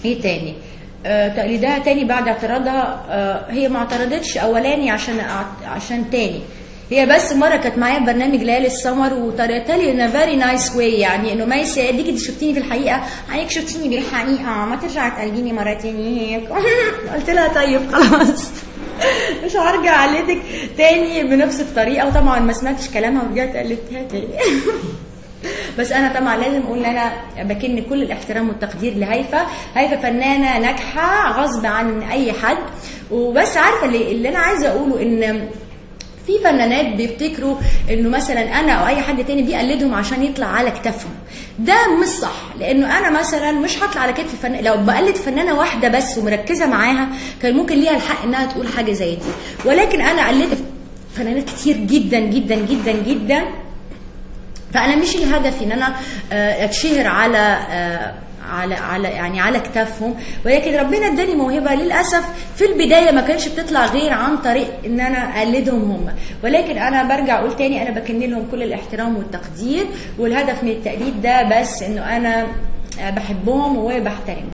ايه تاني؟ تقليدها تاني بعد اعتراضها. هي ما اعترضتش اولاني عشان تاني، هي بس مره كانت معايا في برنامج ليالي السمر وطريقتها لي ان فيري نايس واي، يعني انه ميسي اديك انت شفتيني في الحقيقه، عليك شفتيني بالحقيقه، ما ترجعي تقلديني مره تاني هيك. قلت لها طيب خلاص مش هرجع اقلدك تاني بنفس الطريقه، وطبعا ما سمعتش كلامها ورجعت قلدتها تاني. بس انا طبعا لازم اقول ان انا بكن كل الاحترام والتقدير لهيفا. هيفا فنانه ناجحه غصب عن اي حد، وبس عارفه اللي انا عايزه اقوله ان في فنانات بيفتكروا انه مثلا انا او اي حد تاني بيقلدهم عشان يطلع على كتافهم. ده مش صح، لانه انا مثلا مش هطلع على كتف لو بقلد فنانه واحده بس ومركزه معاها كان ممكن ليها الحق انها تقول حاجه زي دي، ولكن انا قلدت فنانات كتير جدا جدا جدا جدا، فانا مش الهدف ان انا اتشهر على كتافهم، ولكن ربنا اداني موهبه للاسف في البدايه ما كانش بتطلع غير عن طريق ان انا اقلدهم هم، ولكن انا برجع اقول تاني انا بكن لهم كل الاحترام والتقدير، والهدف من التقليد ده بس انه انا بحبهم وبحترمهم.